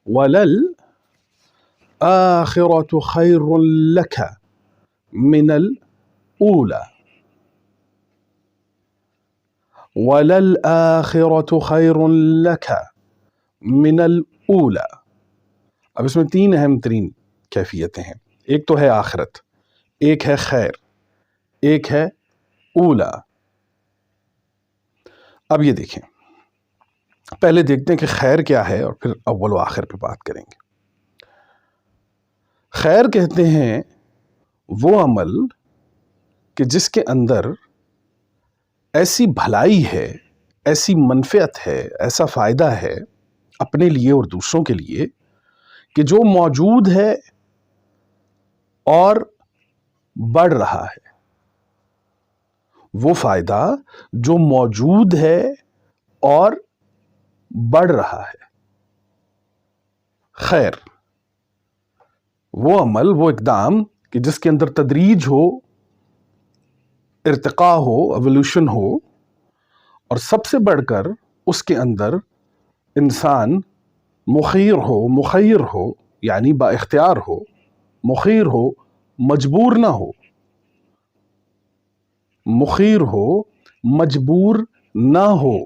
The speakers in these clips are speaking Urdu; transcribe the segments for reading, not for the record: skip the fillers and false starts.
وَلَلْ آخِرَةُ خَيْرٌ لَكَ مِنَ الْأُولَى وَلَلْآخِرَةُ خَيْرٌ لَكَ مِنَ الْأُولَى۔ اب اس میں تین اہم ترین کیفیتیں ہیں. ایک تو ہے آخرت، ایک ہے خیر، ایک ہے اولا. اب یہ دیکھیں، پہلے دیکھتے ہیں کہ خیر کیا ہے اور پھر اول و آخر پہ بات کریں گے. خیر کہتے ہیں وہ عمل کہ جس کے اندر ایسی بھلائی ہے، ایسی منفعت ہے، ایسا فائدہ ہے اپنے لیے اور دوسروں کے لیے کہ جو موجود ہے اور بڑھ رہا ہے. وہ فائدہ جو موجود ہے اور بڑھ رہا ہے. خیر وہ عمل، وہ اقدام کہ جس کے اندر تدریج ہو، ارتقاء ہو، ایوولوشن ہو، اور سب سے بڑھ کر اس کے اندر انسان مخیر ہو یعنی با اختیار ہو، مخیر ہو، مجبور نہ ہو، مخیر ہو، مجبور نہ ہو.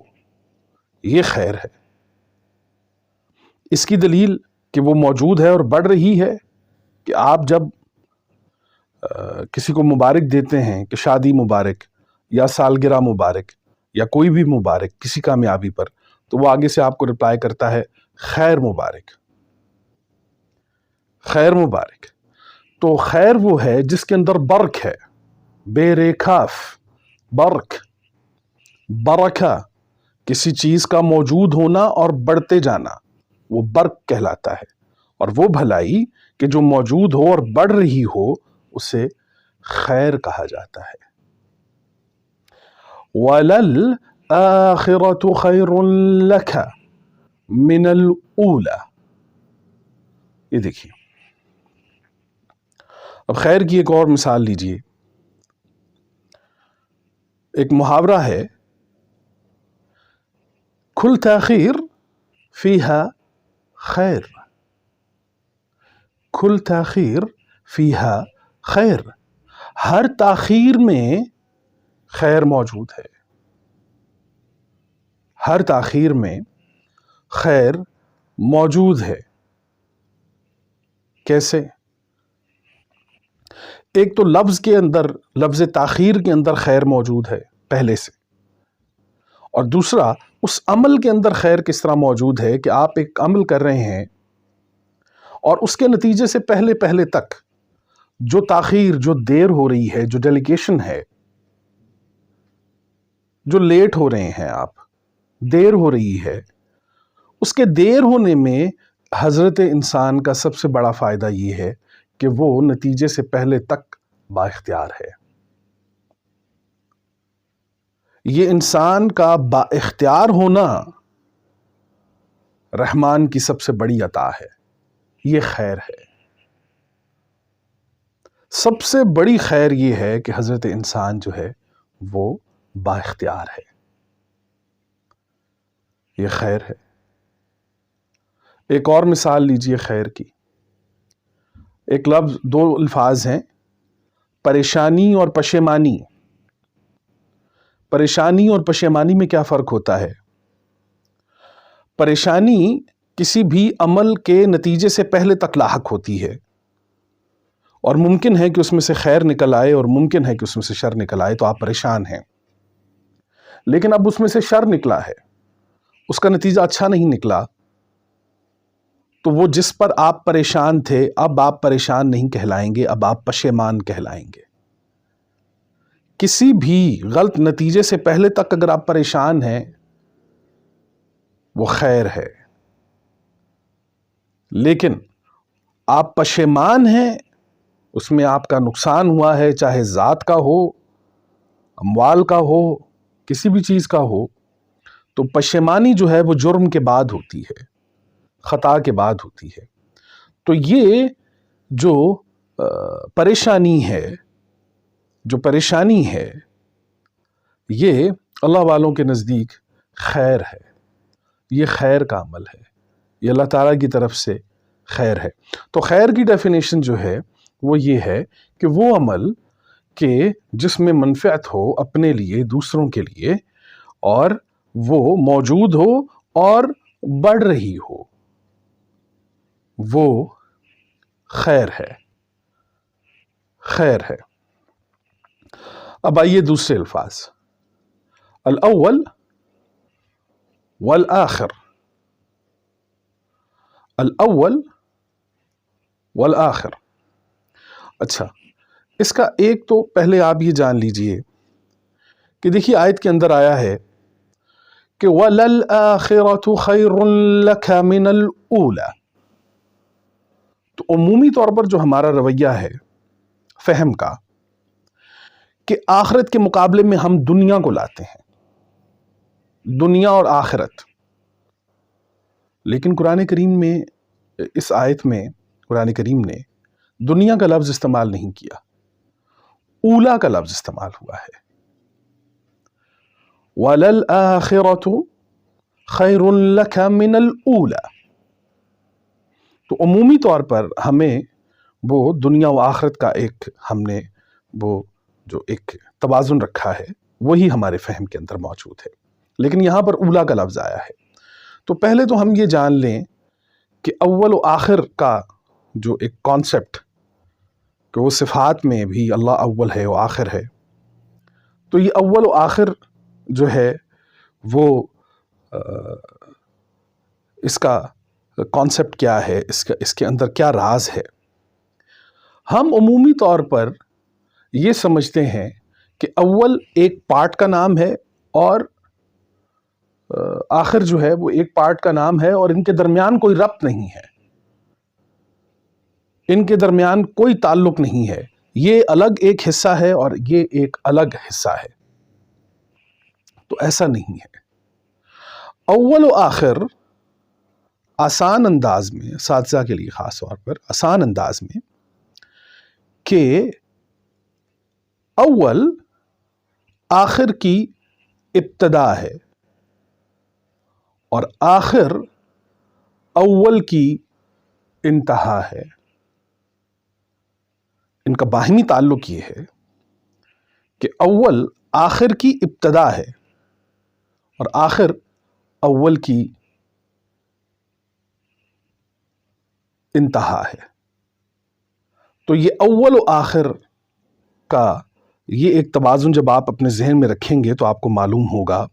یہ خیر ہے. اس کی دلیل کہ وہ موجود ہے اور بڑھ رہی ہے کہ آپ جب کسی کو مبارک دیتے ہیں کہ شادی مبارک یا سالگرہ مبارک یا کوئی بھی مبارک کسی کامیابی پر، تو وہ آگے سے آپ کو رپلائی کرتا ہے خیر مبارک، خیر مبارک. تو خیر وہ ہے جس کے اندر برک ہے، بے ریکھاف، برک، برکہ، کسی چیز کا موجود ہونا اور بڑھتے جانا، وہ برک کہلاتا ہے. اور وہ بھلائی کہ جو موجود ہو اور بڑھ رہی ہو اسے خیر کہا جاتا ہے. وَلَلْآخِرَةُ خَيْرٌ لَكَ مِنَ الْأُولَى. یہ دیکھیے، اب خیر کی ایک اور مثال لیجئے. ایک محاورہ ہے، کل تاخیر فیہا خیر، کل تاخیر فیہا خیر. ہر تاخیر میں خیر موجود ہے، ہر تاخیر میں خیر موجود ہے. کیسے؟ ایک تو لفظ کے اندر، لفظ تاخیر کے اندر خیر موجود ہے پہلے سے، اور دوسرا اس عمل کے اندر خیر کس طرح موجود ہے کہ آپ ایک عمل کر رہے ہیں اور اس کے نتیجے سے پہلے تک جو تاخیر، جو دیر ہو رہی ہے، جو ڈیلیگیشن ہے، جو لیٹ ہو رہے ہیں، آپ دیر ہو رہی ہے، اس کے دیر ہونے میں حضرت انسان کا سب سے بڑا فائدہ یہ ہے کہ وہ نتیجے سے پہلے تک با اختیار ہے. یہ انسان کا با اختیار ہونا رحمان کی سب سے بڑی عطا ہے. یہ خیر ہے. سب سے بڑی خیر یہ ہے کہ حضرت انسان جو ہے وہ با اختیار ہے. یہ خیر ہے. ایک اور مثال لیجئے خیر کی. ایک لفظ، دو الفاظ ہیں، پریشانی اور پشیمانی. پریشانی اور پشیمانی میں کیا فرق ہوتا ہے؟ پریشانی کسی بھی عمل کے نتیجے سے پہلے تک لاحق ہوتی ہے، اور ممکن ہے کہ اس میں سے خیر نکل آئے اور ممکن ہے کہ اس میں سے شر نکل آئے، تو آپ پریشان ہیں. لیکن اب اس میں سے شر نکلا ہے، اس کا نتیجہ اچھا نہیں نکلا، تو وہ جس پر آپ پریشان تھے اب آپ پریشان نہیں کہلائیں گے، اب آپ پشیمان کہلائیں گے. کسی بھی غلط نتیجے سے پہلے تک اگر آپ پریشان ہیں وہ خیر ہے. لیکن آپ پشیمان ہیں، اس میں آپ کا نقصان ہوا ہے، چاہے ذات کا ہو، اموال کا ہو، کسی بھی چیز کا ہو، تو پشیمانی جو ہے وہ جرم کے بعد ہوتی ہے، خطا کے بعد ہوتی ہے. تو یہ جو پریشانی ہے، جو پریشانی ہے، یہ اللہ والوں کے نزدیک خیر ہے. یہ خیر کا عمل ہے. یہ اللہ تعالیٰ کی طرف سے خیر ہے۔ تو خیر کی ڈیفینیشن جو ہے وہ یہ ہے کہ وہ عمل کہ جس میں منفعت ہو اپنے لیے، دوسروں کے لیے، اور وہ موجود ہو اور بڑھ رہی ہو، وہ خیر ہے، خیر ہے۔ اب آئیے دوسرے الفاظ، الاول والآخر، الاول والآخر۔ اچھا، اس کا ایک تو پہلے آپ یہ جان لیجئے کہ دیکھیے آیت کے اندر آیا ہے کہ وَلَلْآخِرَةُ خَيْرٌ لَكَ مِنَ الْأُولَى۔ تو عمومی طور پر جو ہمارا رویہ ہے فہم کا کہ آخرت کے مقابلے میں ہم دنیا کو لاتے ہیں، دنیا اور آخرت، لیکن قرآن کریم میں اس آیت میں قرآن کریم نے دنیا کا لفظ استعمال نہیں کیا، اولا کا لفظ استعمال ہوا ہے۔ وَلَلْآخِرَةُ خَيْرٌ لَكَ مِنَ الْأُولَى۔ تو عمومی طور پر ہمیں وہ دنیا و آخرت کا ایک ہم نے وہ جو ایک توازن رکھا ہے وہی ہمارے فہم کے اندر موجود ہے، لیکن یہاں پر اولا کا لفظ آیا ہے۔ تو پہلے تو ہم یہ جان لیں کہ اول و آخر کا جو ایک کانسیپٹ کہ وہ صفات میں بھی اللہ اول ہے و آخر ہے، تو یہ اول و آخر جو ہے وہ اس کا کانسیپٹ کیا ہے، اس کے اندر کیا راز ہے۔ ہم عمومی طور پر یہ سمجھتے ہیں کہ اول ایک پارٹ کا نام ہے اور آخر جو ہے وہ ایک پارٹ کا نام ہے، اور ان کے درمیان کوئی ربط نہیں ہے، ان کے درمیان کوئی تعلق نہیں ہے، یہ الگ ایک حصہ ہے اور یہ ایک الگ حصہ ہے۔ تو ایسا نہیں ہے۔ اول و آخر آسان انداز میں، اساتذہ کے لیے خاص طور پر آسان انداز میں، کہ اول آخر کی ابتدا ہے اور آخر اول کی انتہا ہے۔ ان کا باہمی تعلق یہ ہے کہ اول آخر کی ابتدا ہے اور آخر اول کی انتہا ہے۔ تو یہ اول و آخر کا یہ ایک توازن جب آپ اپنے ذہن میں رکھیں گے تو آپ کو معلوم ہوگا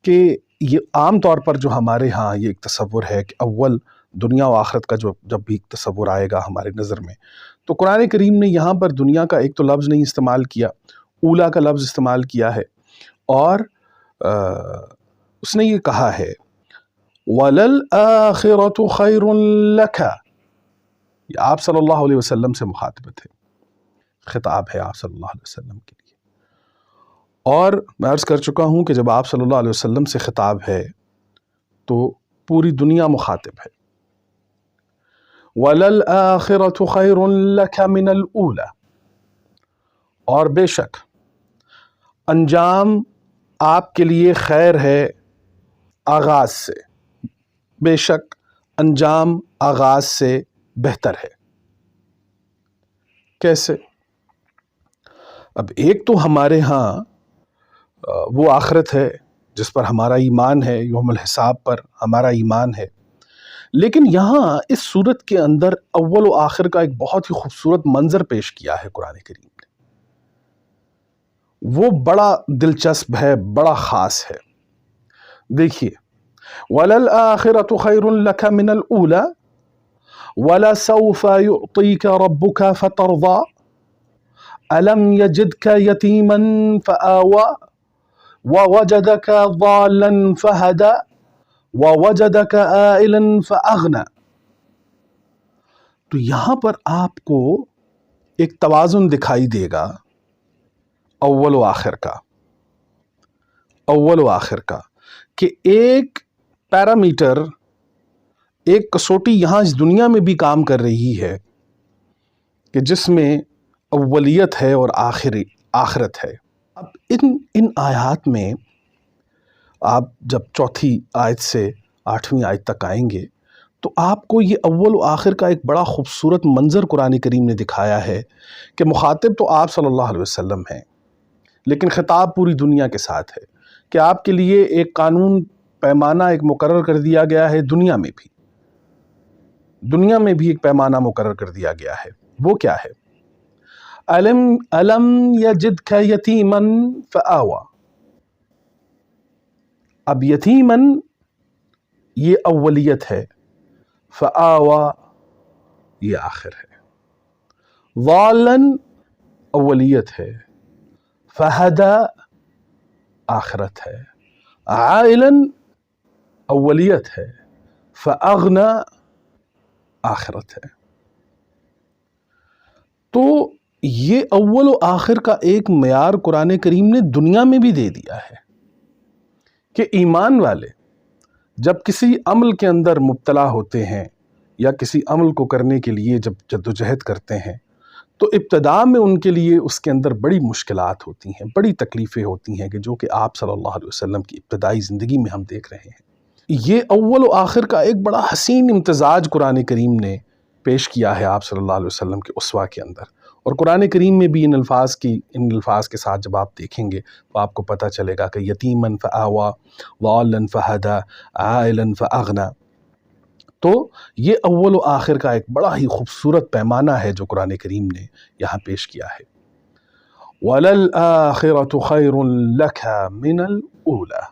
کہ یہ عام طور پر جو ہمارے ہاں یہ ایک تصور ہے کہ اول دنیا و آخرت کا جب بھی تصور آئے گا ہمارے نظر میں، تو قرآن کریم نے یہاں پر دنیا کا ایک تو لفظ نہیں استعمال کیا، اولا کا لفظ استعمال کیا ہے، اور اس نے یہ کہا ہے وَلَلْآخِرَةُ خَيْرٌ لَكَ۔ یہ آپ صلی اللہ علیہ وسلم سے مخاطبت ہے، خطاب ہے آپ صلی اللہ علیہ وسلم کے لیے۔ اور میں عرض کر چکا ہوں کہ جب آپ صلی اللہ علیہ وسلم سے خطاب ہے تو پوری دنیا مخاطب ہے۔ وَلَلْآخِرَةُ خَيْرٌ لَكَ مِنَ الْأُولَى۔ اور بے شک انجام آپ کے لیے خیر ہے آغاز سے، بے شک انجام آغاز سے بہتر ہے۔ کیسے؟ اب ایک تو ہمارے ہاں وہ آخرت ہے جس پر ہمارا ایمان ہے، یوم الحساب پر ہمارا ایمان ہے، لیکن یہاں اس صورت کے اندر اول و آخر کا ایک بہت ہی خوبصورت منظر پیش کیا ہے قرآن کریم نے، وہ بڑا دلچسپ ہے، بڑا خاص ہے۔ دیکھیے وَلَلْآخِرَةُ خَيْرٌ لَكَ مِنَ الْأُولَى وَلَسَوْفَ يُعْطِيكَ رَبُّكَ فَتَرْضَىٰ أَلَمْ يَجِدْكَ يَتِيمًا فَآوَىٰ وَوَجَدَكَ ضَالًّا فَهَدَىٰ وَوَجَدَكَ عَائِلًا فَأَغْنَىٰ۔ تو یہاں پر آپ کو ایک توازن دکھائی دے گا اول و آخر کا، اول و آخر کا، کہ ایک پیرامیٹر، ایک کسوٹی یہاں اس دنیا میں بھی کام کر رہی ہے کہ جس میں اولیت ہے اور آخرت ہے۔ اب ان آیات میں آپ جب چوتھی آیت سے 8ویں آیت تک آئیں گے تو آپ کو یہ اول و آخر کا ایک بڑا خوبصورت منظر قرآن کریم نے دکھایا ہے کہ مخاطب تو آپ صلی اللہ علیہ وسلم ہیں، لیکن خطاب پوری دنیا کے ساتھ ہے کہ آپ کے لیے ایک قانون پیمانہ ایک مقرر کر دیا گیا ہے، دنیا میں بھی ایک پیمانہ مقرر کر دیا گیا ہے۔ وہ کیا ہے؟ أَلَمْ يَجِدْكَ يَتِيمًا فَآوَى۔ اب یتیماً یہ اولیت ہے، فآوى یہ آخر ہے، ضالاً اولیت ہے، فہدى آخرت ہے، عائلاً اولیت ہے، فأغنى آخرت ہے۔ تو یہ اول و آخر کا ایک معیار قرآن کریم نے دنیا میں بھی دے دیا ہے کہ ایمان والے جب کسی عمل کے اندر مبتلا ہوتے ہیں یا کسی عمل کو کرنے کے لیے جب جدوجہد کرتے ہیں تو ابتدا میں ان کے لیے اس کے اندر بڑی مشکلات ہوتی ہیں، بڑی تکلیفیں ہوتی ہیں، کہ جو کہ آپ صلی اللہ علیہ وسلم کی ابتدائی زندگی میں ہم دیکھ رہے ہیں۔ یہ اول و آخر کا ایک بڑا حسین امتزاج قرآن کریم نے پیش کیا ہے آپ صلی اللہ علیہ وسلم کے اسوہ کے اندر، اور قرآن کریم میں بھی ان الفاظ کے ساتھ جب آپ دیکھیں گے تو آپ کو پتہ چلے گا کہ یتیماً فآویٰ، ضالاً فہدیٰ، عائلاً فأغنیٰ۔ تو یہ اول و آخر کا ایک بڑا ہی خوبصورت پیمانہ ہے جو قرآن کریم نے یہاں پیش کیا ہے۔ وَلَلْآخِرَةُ خَيْرٌ لَكَ مِنَ الْأُولَىٰ۔